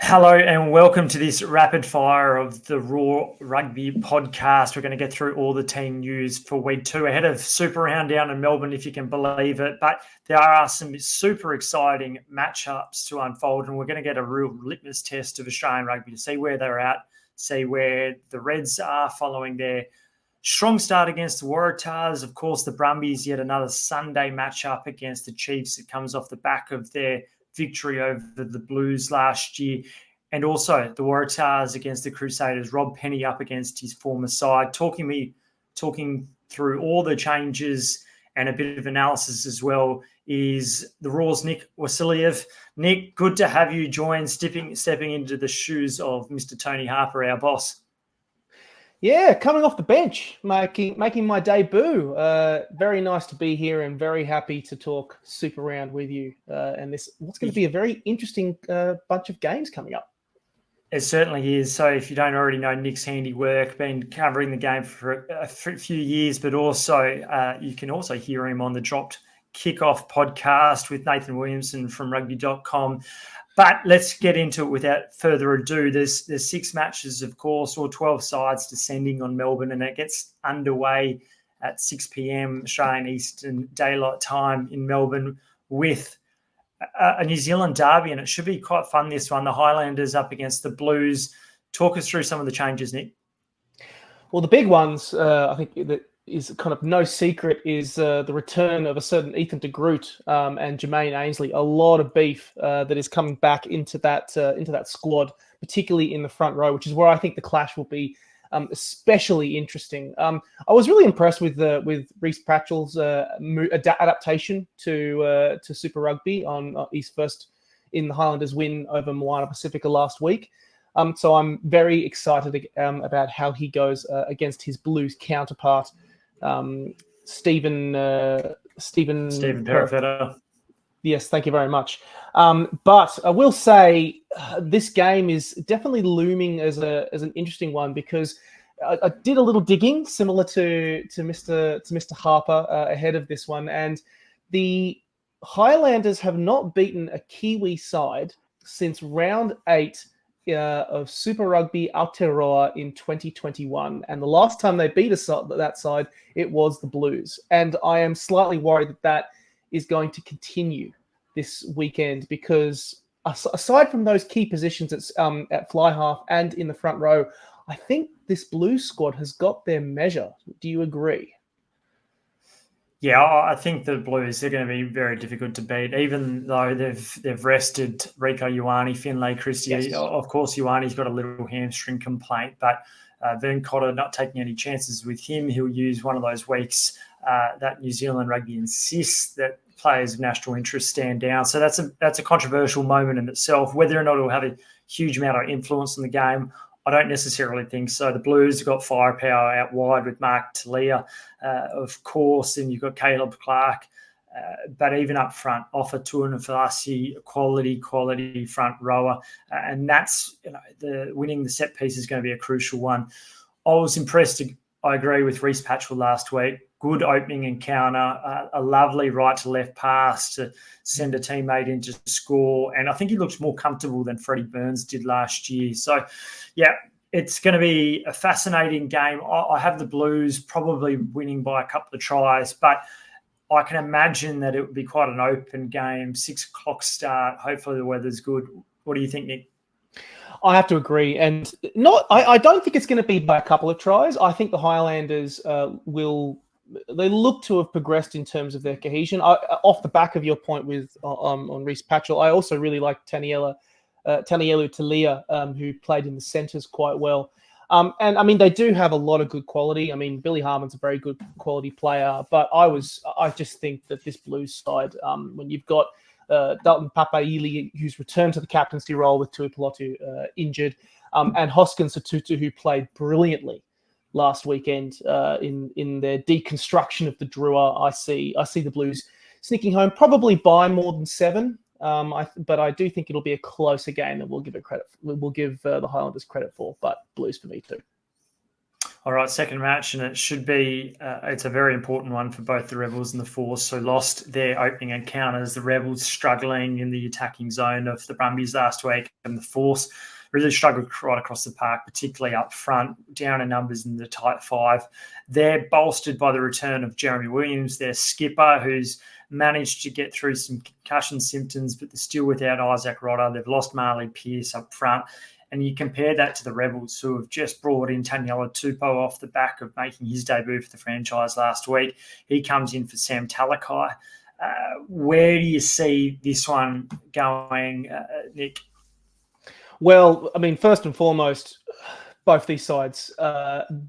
Hello and welcome to this rapid fire of the Raw Rugby podcast. We're going to get through all the team news for week 2 ahead of Super Round down in Melbourne, if you can believe it. But there are some super exciting matchups to unfold, and we're going to get a real litmus test of Australian rugby to see where they're at, see where the Reds are following their strong start against the Waratahs. Of course, the Brumbies, yet another Sunday matchup against the Chiefs. It comes off the back of their victory over the Blues last year. And also the Waratahs against the Crusaders. Rob Penny up against his former side. Talking through all the changes and a bit of analysis as well is the Raw's Nick Wasiliev. Nick, good to have you join, stepping into the shoes of Mr. Tony Harper, our boss. Yeah, coming off the bench, making my debut. Very nice to be here and very happy to talk Super Round with you. And what's going to be a very interesting bunch of games coming up. It certainly is. So if you don't already know Nick's handiwork, been covering the game for a few years, but also you can also hear him on the Dropped Kickoff podcast with Nathan Williamson from rugby.com. But let's get into it without further ado. There's 6 matches, of course, or 12 sides descending on Melbourne, and it gets underway at 6 p.m. Australian Eastern Daylight Time in Melbourne with a New Zealand derby, and it should be quite fun, this one. The Highlanders up against the Blues. Talk us through some of the changes, Nick. Well, the big ones, I think that is kind of no secret, is the return of a certain Ethan de Groot and Jermaine Ainsley. A lot of beef that is coming back into that squad, particularly in the front row, which is where I think the clash will be especially interesting. I was really impressed with Reece Pratchell's adaptation to Super Rugby on his first in the Highlanders win over Moana Pacifica last week. So I'm very excited about how he goes against his Blues counterpart, Stephen Perifetta. Yes, thank you very much. But I will say this game is definitely looming as an interesting one, because I did a little digging similar to Mr. Harper ahead of this one, and the Highlanders have not beaten a Kiwi side since round 8 of Super Rugby Aotearoa in 2021, and the last time they beat that side, it was the Blues, and I am slightly worried that is going to continue this weekend, because aside from those key positions at fly half and in the front row, I think this Blues squad has got their measure. Do you agree? Yeah, I think the Blues, they're going to be very difficult to beat, even though they've rested Rieko Ioane, Finlay, Christy. Yes. Of course, Ioane's got a little hamstring complaint, but Vern Cotter not taking any chances with him. He'll use one of those weeks that New Zealand rugby insists that players of national interest stand down. So that's a controversial moment in itself. Whether or not it'll have a huge amount of influence on the game, I don't necessarily think so. The Blues have got firepower out wide with Mark Talia, of course, and you've got Caleb Clark. But even up front, Offa Tuanafasi, quality front rower. And that's, the winning the set piece is going to be a crucial one. I was impressed, I agree, with Reece Pratchell last week. Good opening encounter, a lovely right-to-left pass to send a teammate in to score. And I think he looks more comfortable than Freddie Burns did last year. So, yeah, it's going to be a fascinating game. I have the Blues probably winning by a couple of tries, but I can imagine that it would be quite an open game, 6 o'clock start. Hopefully the weather's good. What do you think, Nick? I have to agree, and I don't think it's going to be by a couple of tries. I think the Highlanders they look to have progressed in terms of their cohesion. Off the back of your point on Reece Pratchell, I also really like Tanielu Talia, who played in the centres quite well. And I mean, they do have a lot of good quality. I mean, Billy Harmon's a very good quality player, but I just think that this Blues side, when you've got Dalton Papaili, who's returned to the captaincy role with Tuipulotu injured, and Hoskins Sotutu, who played brilliantly last weekend in their deconstruction of the Drua. I see the Blues sneaking home, probably by more than 7. But I do think it'll be a closer game that we'll give the Highlanders credit for. But Blues for me too. All right, second match, and it should be, it's a very important one for both the Rebels and the Force, who lost their opening encounters. The Rebels struggling in the attacking zone of the Brumbies last week, and the Force really struggled right across the park, particularly up front, down in numbers in the tight five. They're bolstered by the return of Jeremy Williams, their skipper, who's managed to get through some concussion symptoms, but they're still without Isaac Rodder. They've lost Marley Pearce up front. And you compare that to the Rebels, who have just brought in Taniela Tupou off the back of making his debut for the franchise last week. He comes in for Sam Talakai. Where do you see this one going, Nick? Well, I mean, first and foremost, both these sides,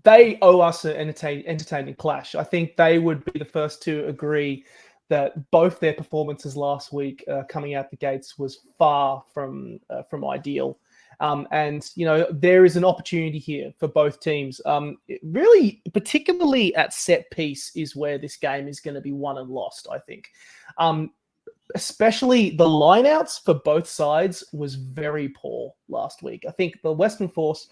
they owe us an entertaining clash. I think they would be the first to agree that both their performances last week coming out the gates was far from ideal. And, you know, there is an opportunity here for both teams. Really, particularly at set piece is where this game is going to be won and lost, I think. Especially the lineouts for both sides was very poor last week. I think the Western Force,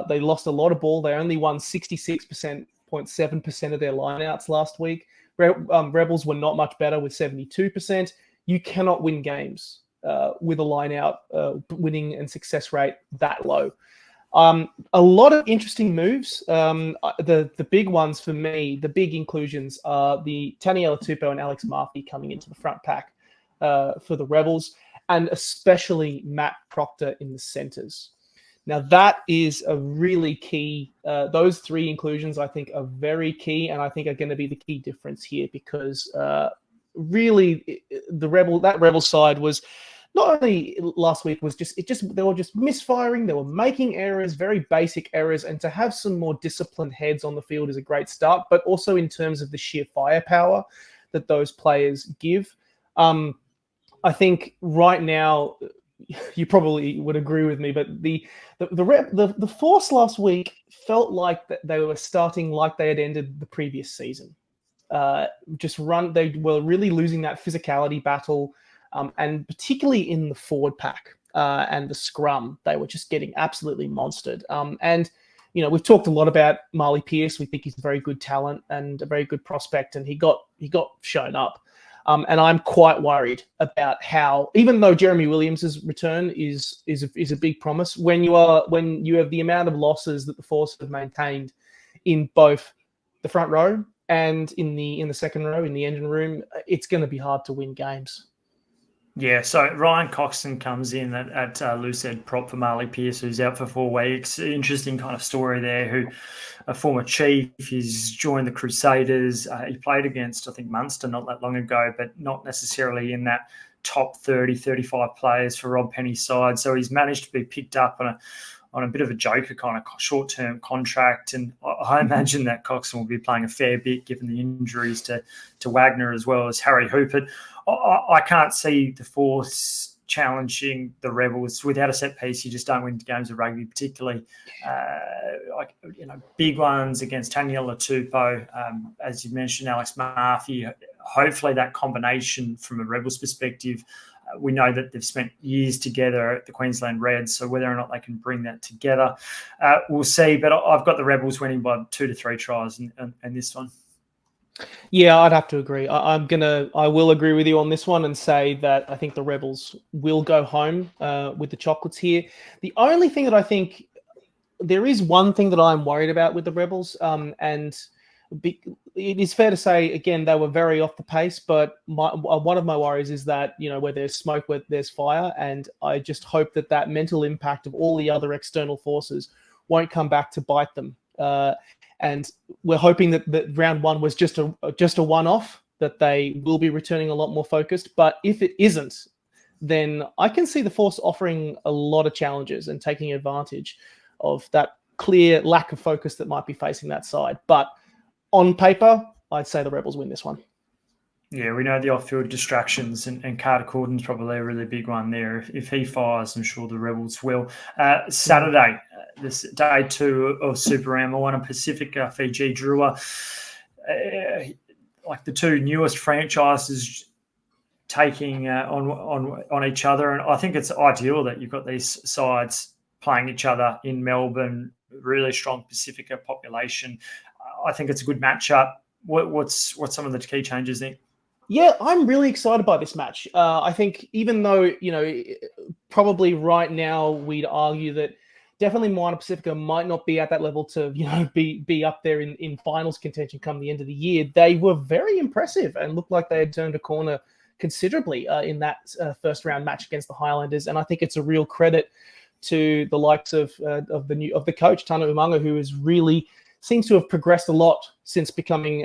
they lost a lot of ball. They only won 66.7% of their lineouts last week. Rebels were not much better with 72%. You cannot win games with a line-out winning and success rate that low. A lot of interesting moves. The big ones for me, the big inclusions are the Taniela Tupou and Alex Murphy coming into the front pack for the Rebels, and especially Matt Proctor in the centres. Now, that is a really key. Those three inclusions, I think, are very key, and I think are going to be the key difference here, because really that Rebel side was not only last week was they were just misfiring, they were making errors, very basic errors, and to have some more disciplined heads on the field is a great start, but also in terms of the sheer firepower that those players give. I think right now, you probably would agree with me, but the Force last week felt like that they were starting like they had ended the previous season. They were really losing that physicality battle. And particularly in the forward pack and the scrum, they were just getting absolutely monstered. And, you know, we've talked a lot about Marley Pearce. We think he's a very good talent and a very good prospect, and he got shown up. And I'm quite worried about how, even though Jeremy Williams' return is a big promise, when you have the amount of losses that the Force have maintained in both the front row and in the second row in the engine room, it's going to be hard to win games. Yeah, so Ryan Coxon comes in at loose head prop for Marley Pearce, who's out for 4 weeks. Interesting kind of story there, who a former chief, he's joined the Crusaders. He played against, I think, Munster not that long ago, but not necessarily in that top 30, 35 players for Rob Penny's side. So he's managed to be picked up on a bit of a joker kind of short-term contract. And I imagine that Coxon will be playing a fair bit given the injuries to Wagner as well as Harry Hooper. I can't see the Force challenging the Rebels. Without a set piece, you just don't win games of rugby, particularly big ones against Taniela Tupou. As you mentioned, Alex Murphy. Hopefully that combination from a Rebels perspective, we know that they've spent years together at the Queensland Reds, so whether or not they can bring that together, we'll see. But I've got the Rebels winning by 2 to 3 tries in this one. Yeah, I'd have to agree. I will agree with you on this one and say that I think the Rebels will go home with the chocolates here. The only thing that I think, there is one thing that I'm worried about with the Rebels, and it is fair to say, again, they were very off the pace, but one of my worries is that, you know, where there's smoke, where there's fire, and I just hope that mental impact of all the other external forces won't come back to bite them. And we're hoping that round one was just a one-off, that they will be returning a lot more focused. But if it isn't, then I can see the Force offering a lot of challenges and taking advantage of that clear lack of focus that might be facing that side. But on paper, I'd say the Rebels win this one. Yeah, we know the off-field distractions, and Carter Corden's probably a really big one there. If he fires, I'm sure the Rebels will. Saturday, this day 2 of Super Rugby, one of Pacific, Fiji, Drua. Like the two newest franchises taking on each other, and I think it's ideal that you've got these sides playing each other in Melbourne really strong Pacifica population. I think it's a good matchup. What's some of the key changes there? Yeah, I'm really excited by this match. I think even though, probably right now we'd argue that definitely Moana Pacifica might not be at that level to, be up there in finals contention come the end of the year, they were very impressive and looked like they had turned a corner considerably in that first round match against the Highlanders. And I think it's a real credit to the likes of the coach, Tana Umaga, who is really seems to have progressed a lot since becoming,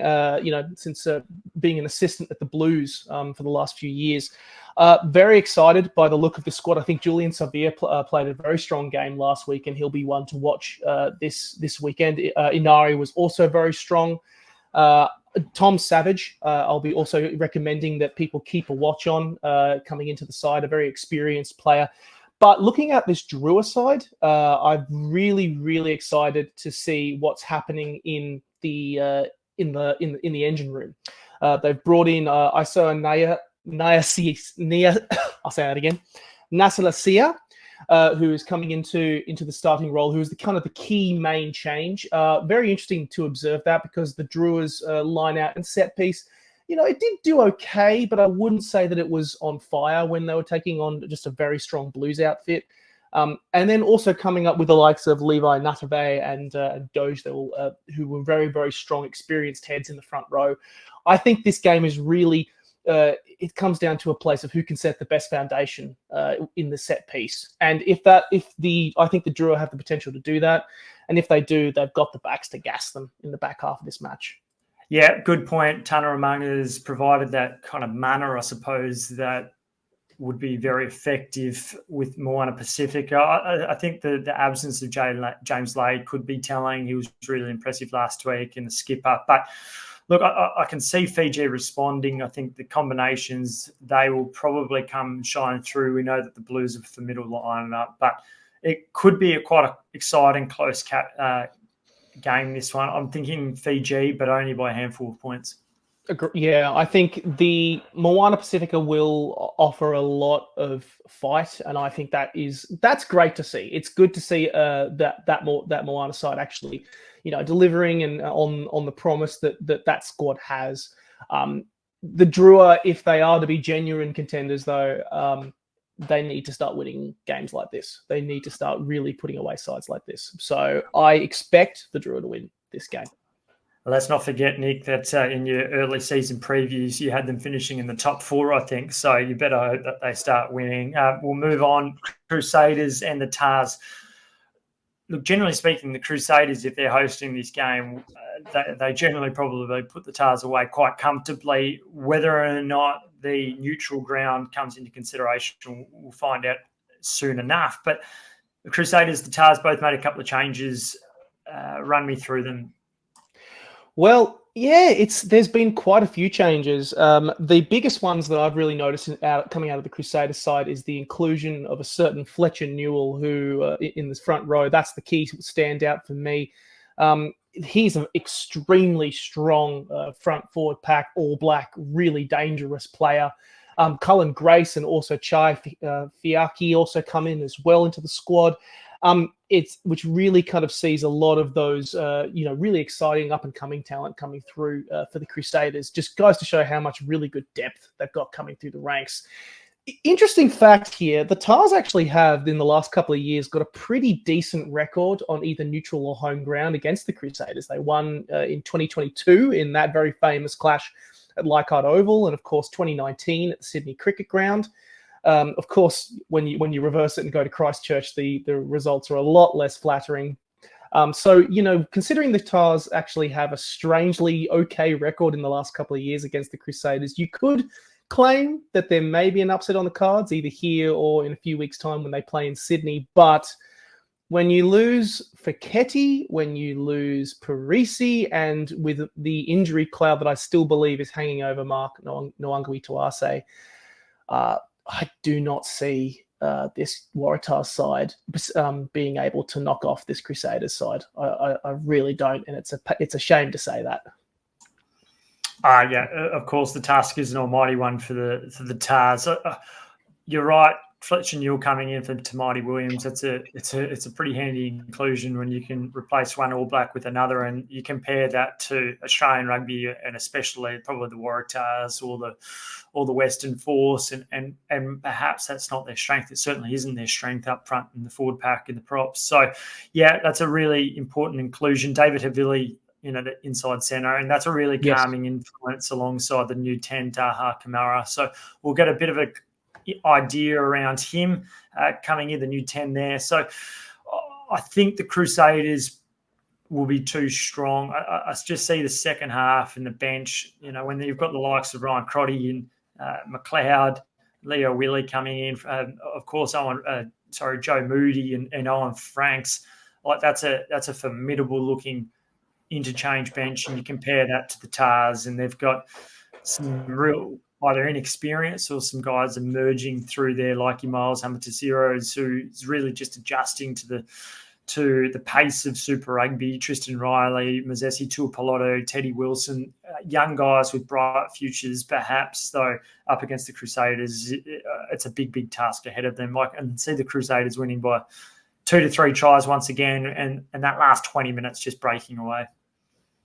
being an assistant at the Blues for the last few years. Very excited by the look of the squad. I think Julian Savia played a very strong game last week, and he'll be one to watch this weekend. Inari was also very strong. Tom Savage, I'll be also recommending that people keep a watch on coming into the side, a very experienced player. But looking at this Drua side, I'm really, really excited to see what's happening in the engine room. They've brought in Iso and I'll say that again, Nasalasia, who is coming into the starting role, who is the kind of the key main change. Very interesting to observe that, because the Drua's line out and set piece, it did do okay, but I wouldn't say that it was on fire when they were taking on just a very strong Blues outfit. And then also coming up with the likes of Levi Natave and Doge, who were very, very strong, experienced heads in the front row. I think this game is really, it comes down to a place of who can set the best foundation in the set piece. And I think the Drua have the potential to do that. And if they do, they've got the backs to gas them in the back half of this match. Yeah, good point. Tana Umaga has provided that kind of manner, I suppose, that would be very effective with Moana Pacific. I think the absence of James Lade could be telling. He was really impressive last week in the skipper. But look, I can see Fiji responding. I think the combinations, they will probably come shine through. We know that the Blues are formidable lining up, but it could be quite an exciting, close game, this one. I'm thinking Fiji, but only by a handful of points. Yeah, I think the Moana Pacifica will offer a lot of fight, and I think that's great to see. It's good to see that Moana side actually, delivering and on the promise that squad has. The Drua, if they are to be genuine contenders, though, they need to start winning games like this. They need to start really putting away sides like this. So I expect the Drua to win this game. Let's not forget, Nick, that in your early season previews, you had them finishing in the top 4, I think. So you better hope that they start winning. We'll move on. Crusaders and the Tars. Look, generally speaking, the Crusaders, if they're hosting this game, they generally probably put the Tars away quite comfortably. Whether or not the neutral ground comes into consideration, we'll find out soon enough. But the Crusaders, the Tars both made a couple of changes. Run me through them. Well, yeah, there's been quite a few changes. The biggest ones that I've really noticed coming out of the Crusaders side is the inclusion of a certain Fletcher Newell, who in the front row, that's the key standout for me. He's an extremely strong front forward pack, all black, really dangerous player. Cullen Grace and also Chai Fiaki also come in as well into the squad. Which really kind of sees a lot of those, really exciting up and coming talent coming through for the Crusaders. Just goes to show how much really good depth they've got coming through the ranks. Interesting fact here, the Tars actually have, in the last couple of years, got a pretty decent record on either neutral or home ground against the Crusaders. They won in 2022 in that very famous clash at Leichhardt Oval, and of course 2019 at the Sydney Cricket Ground. Of course, when you reverse it and go to Christchurch, the results are a lot less flattering. So, considering the Tars actually have a strangely okay record in the last couple of years against the Crusaders, you could claim that there may be an upset on the cards, either here or in a few weeks' time when they play in Sydney. But when you lose Fekete, when you lose Parisi, and with the injury cloud that I still believe is hanging over Mark Nwangui Tuase, I do not see this Waratahs side being able to knock off this Crusaders side. I really don't, and it's a shame to say that. Yeah, of course, the task is an almighty one for the Tars. You're right. Fletcher Newell coming in for Tamati Williams, it's a pretty handy inclusion when you can replace one All Black with another, and you compare that to Australian rugby and especially probably the Waratahs or the Western Force, and perhaps that's not their strength. It certainly isn't their strength up front in the forward pack in the props. So, yeah, that's a really important inclusion. David Havili, the inside centre, and that's a really calming influence alongside the new 10, Taha Kamara. So we'll get a bit of a idea around him coming in, the new 10 there. So I think the Crusaders will be too strong. I just see the second half in the bench, when you've got the likes of Ryan Crotty and McLeod, Leo Willie coming in, of course, Joe Moody and Owen Franks. Like that's a formidable looking interchange bench, and you compare that to the Tars, and they've got some real either inexperience or some guys emerging through there, like your Miles Hamatassiros, who's really just adjusting to the pace of Super Rugby. Tristan Riley, Mazesi Tuapoloto, Teddy Wilson, young guys with bright futures, perhaps, though up against the Crusaders, it's a big, big task ahead of them. And see the Crusaders winning by 2 to 3 tries once again, and that last 20 minutes just breaking away.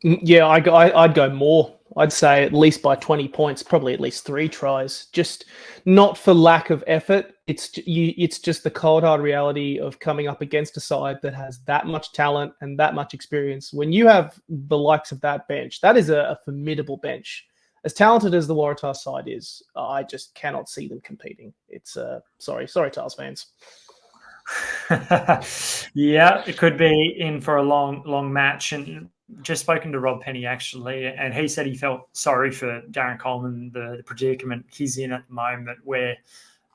Yeah, I'd go more. I'd say at least by 20 points, probably at least 3 tries. Just not for lack of effort. It's just the cold hard reality of coming up against a side that has that much talent and that much experience. When you have the likes of that bench, that is a formidable bench. As talented as the Waratahs side is, I just cannot see them competing. It's sorry, Tars fans. Yeah, it could be in for a long match. And just spoken to Rob Penny, actually, and he said he felt sorry for Darren Coleman, the predicament he's in at the moment, where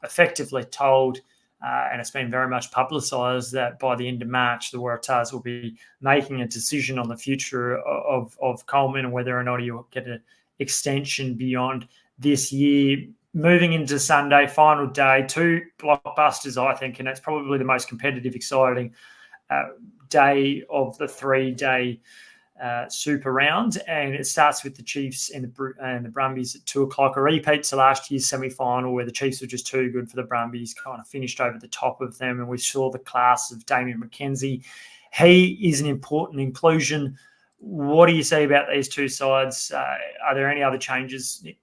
effectively told, and it's been very much publicised, that by the end of March, the Waratahs will be making a decision on the future of Coleman and whether or not he'll get an extension beyond this year. Moving into Sunday, final day, 2 blockbusters, I think, and it's probably the most competitive, exciting day of the 3-day Super round, and it starts with the Chiefs and the Brumbies at 2:00. A repeat to last year's semi-final where the Chiefs were just too good for the Brumbies, kind of finished over the top of them, and we saw the class of Damien McKenzie. He is an important inclusion. What do you say about these two sides? Are there any other changes, Nick?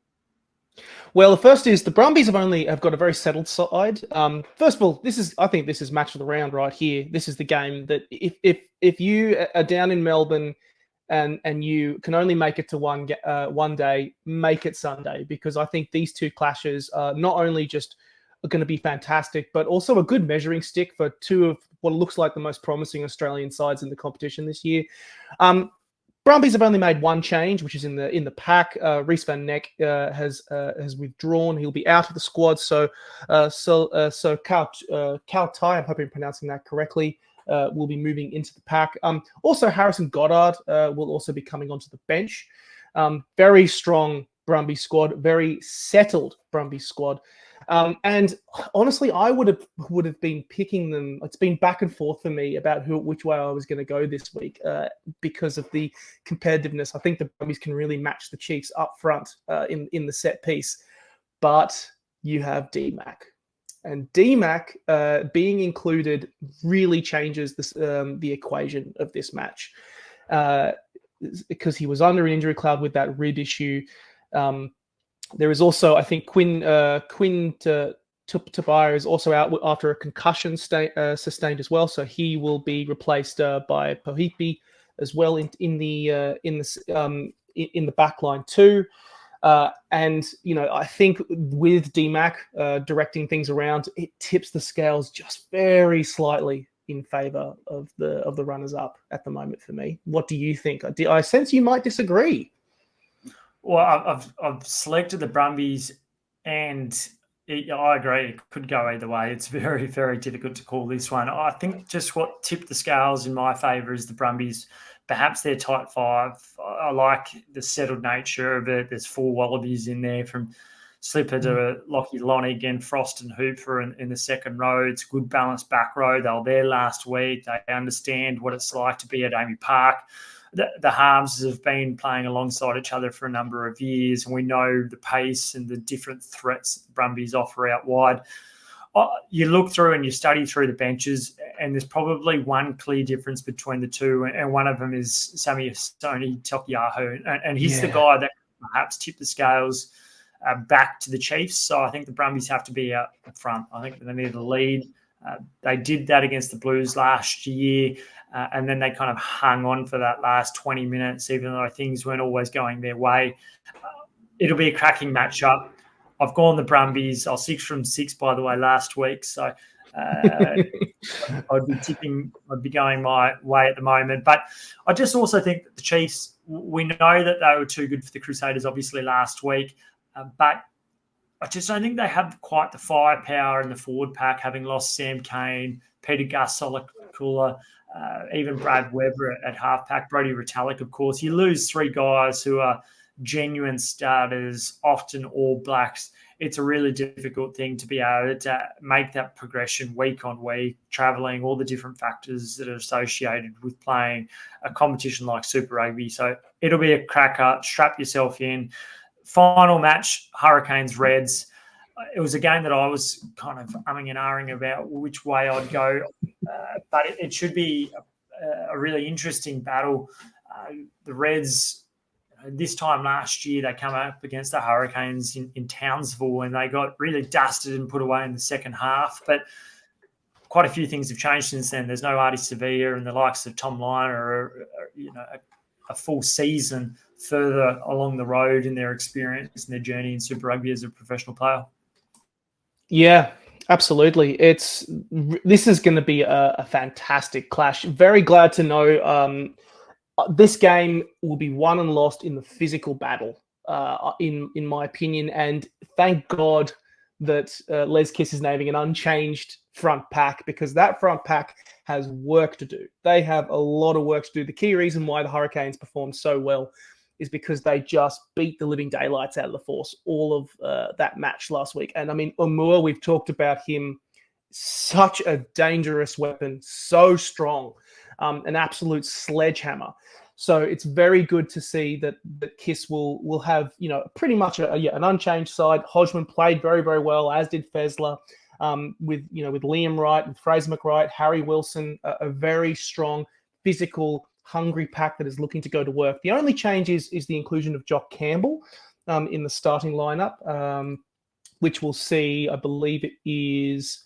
Well, the first is the Brumbies have got a very settled side. First of all, I think this is match of the round right here. This is the game that if you are down in Melbourne and you can only make it to one day, make it Sunday, because I think these two clashes are not only just going to be fantastic, but also a good measuring stick for two of what looks like the most promising Australian sides in the competition this year. Brumbies have only made one change, which is in the pack. Rhys van Neck has withdrawn. He'll be out of the squad. So Kao Tai, I'm hoping I'm pronouncing that correctly, will be moving into the pack. Also, Harrison Goddard will also be coming onto the bench. Very strong Brumbies squad, very settled Brumbies squad. And honestly, I would have been picking them. It's been back and forth for me about which way I was going to go this week because of the competitiveness. I think the Brumbies can really match the Chiefs up front in the set piece, but you have D-Mac. And D-Mac being included really changes the equation of this match because he was under an injury cloud with that rib issue. There is also, I think, Quinn Tabire is also out after a concussion sustained as well, so he will be replaced by Pohipi as well in the back line too. And I think with D-Mac directing things around, it tips the scales just very slightly in favour of the runners up at the moment for me. What do you think? I sense you might disagree. Well, I've selected the Brumbies, and I agree. It could go either way. It's very, very difficult to call this one. I think just what tipped the scales in my favour is the Brumbies. Perhaps their tight 5. I like the settled nature of it. There's 4 Wallabies in there, from Slipper to Lockie Lonig and Frost and Hooper in the second row. It's a good balanced back row. They were there last week. They understand what it's like to be at Amy Park. The halves have been playing alongside each other for a number of years, and we know the pace and the different threats that the Brumbies offer out wide. you look through and you study through the benches, and there's probably one clear difference between the two, and one of them is Sami Tokiaho, and he's the guy that perhaps tipped the scales back to the Chiefs. So I think the Brumbies have to be out front. I think they need to lead. They did that against the Blues last year, and then they kind of hung on for that last 20 minutes, even though things weren't always going their way. It'll be a cracking matchup. I've gone the Brumbies. I was 6 from 6, by the way, last week. So I'd be going my way at the moment. But I just also think that the Chiefs, we know that they were too good for the Crusaders, obviously, last week. But I just don't think they have quite the firepower in the forward pack, having lost Sam Cane, Peter Gasolakula, even Brad Weber at halfback, Brodie Retallick, of course. You lose 3 guys who are genuine starters, often All Blacks. It's a really difficult thing to be able to make that progression week on week, travelling, all the different factors that are associated with playing a competition like Super Rugby. So it'll be a cracker. Strap yourself in. Final match, Hurricanes Reds. It was a game that I was kind of umming and ahhing about which way I'd go, but it should be a really interesting battle. The Reds, this time last year, they come up against the Hurricanes in Townsville, and they got really dusted and put away in the second half. But quite a few things have changed since then. There's no Artie Sevilla, and the likes of Tom Lyon are a full season further along the road in their experience and their journey in Super Rugby as a professional player. Yeah, absolutely. This is going to be a fantastic clash. Very glad to know this game will be won and lost in the physical battle, in my opinion. And thank God that Les Kiss is naming an unchanged front pack, because that front pack has work to do. They have a lot of work to do. The key reason why the Hurricanes performed so well is because they just beat the living daylights out of the Force all of that match last week. And I mean, Umua, we've talked about him, such a dangerous weapon, so strong, an absolute sledgehammer. So it's very good to see that Kiss will have, pretty much an unchanged side. Hodgman played very, very well, as did Fezler, with Liam Wright and Fraser McWright, Harry Wilson, a very strong, physical, hungry pack that is looking to go to work. The only change is the inclusion of Jock Campbell in the starting lineup, which we'll see. I believe it is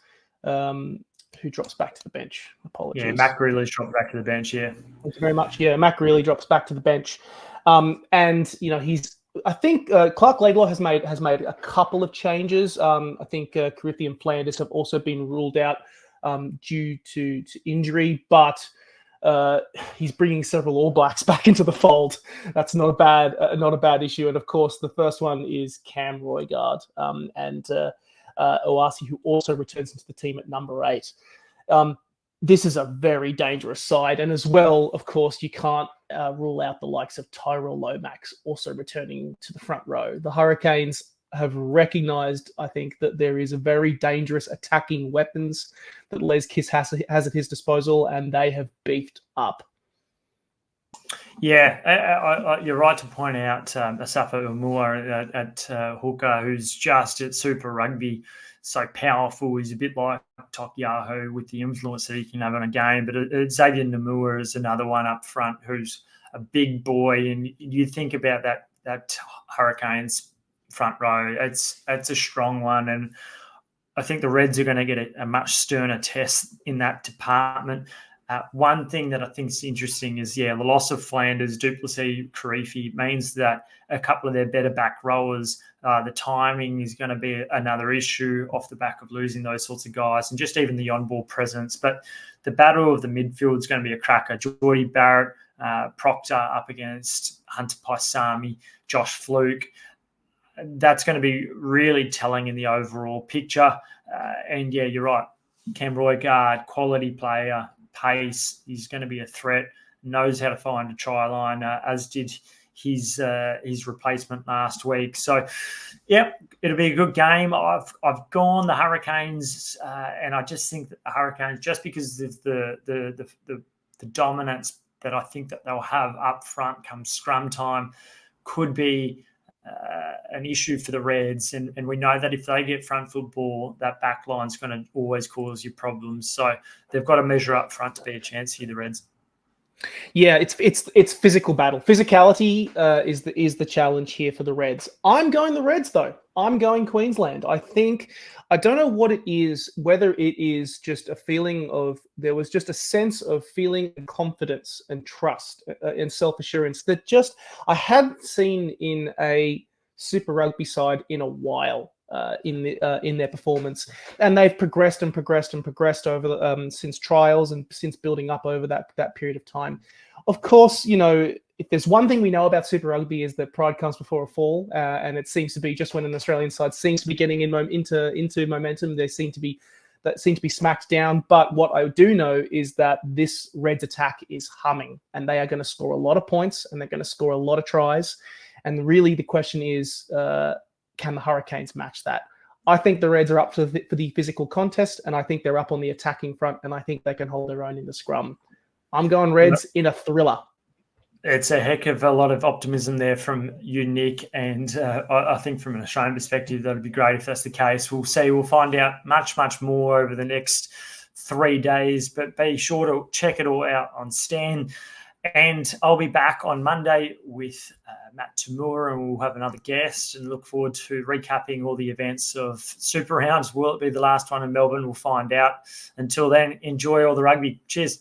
who drops back to the bench. Apologies. Yeah, Matt Greeley's dropped back to the bench. Yeah, thank you very much. Yeah, Matt Greeley drops back to the bench, and he's. I think Clark Laidlaw has made a couple of changes. I think Carrithi and Flanders have also been ruled out due to injury, but he's bringing several All Blacks back into the fold. That's not a bad issue. And of course, the first one is Cam Roigard and Oasi, who also returns into the team at number 8. This is a very dangerous side. And as well, of course, you can't rule out the likes of Tyrell Lomax also returning to the front row. The Hurricanes have recognized, I think, that there is a very dangerous attacking weapons that Les Kiss has at his disposal, and they have beefed up. Yeah, you're right to point out Asafa Umua at hooker, who's just at Super Rugby, so powerful. He's a bit like Tokiaho with the influence that he can have on a game. But Xavier Namua is another one up front who's a big boy. And you think about that Hurricanes front row, it's a strong one. And I think the Reds are going to get a much sterner test in that department. One thing that I think is interesting is, the loss of Flanders, Duplessis, Carrithi means that a couple of their better back rowers, the timing is going to be another issue off the back of losing those sorts of guys, and just even the on-ball presence. But the battle of the midfield is going to be a cracker. Geordie Barrett, Proctor up against Hunter Paisami, Josh Fluke. That's going to be really telling in the overall picture. And you're right. Cam Roigard, quality player, pace. He's going to be a threat. Knows how to find a try line, as did his replacement last week. So, it'll be a good game. I've gone the Hurricanes, and I just think that the Hurricanes, just because of the dominance that I think that they'll have up front come scrum time, could be an issue for the Reds, and we know that if they get front football, that back line's going to always cause you problems. So they've got to measure up front to be a chance here, the Reds. Yeah, it's physical battle. Physicality is the challenge here for the Reds. I'm going the Reds though. I'm going Queensland. I don't know what it is, whether it is just a feeling of, there was just a sense of feeling confidence and trust and self-assurance that just I hadn't seen in a Super Rugby side in a while. In their performance, and they've progressed and progressed and progressed over since trials and since building up over that period of time. Of course, you know, if there's one thing we know about Super Rugby is that pride comes before a fall, and it seems to be just when an Australian side seems to be getting into momentum, they seem to be smacked down. But what I do know is that this Reds attack is humming, and they are going to score a lot of points, and they're going to score a lot of tries. And really, the question is, can the Hurricanes match that? I think the Reds are up for the physical contest, and I think they're up on the attacking front, and I think they can hold their own in the scrum. I'm going Reds in a thriller. It's a heck of a lot of optimism there from you, Nick, and I think from an Australian perspective, that would be great if that's the case. We'll see. We'll find out much, much more over the next 3 days, but be sure to check it all out on Stan. And I'll be back on Monday with Matt Tamura, and we'll have another guest, and look forward to recapping all the events of Super Rounds. Will it be the last one in Melbourne? We'll find out. Until then, enjoy all the rugby. Cheers.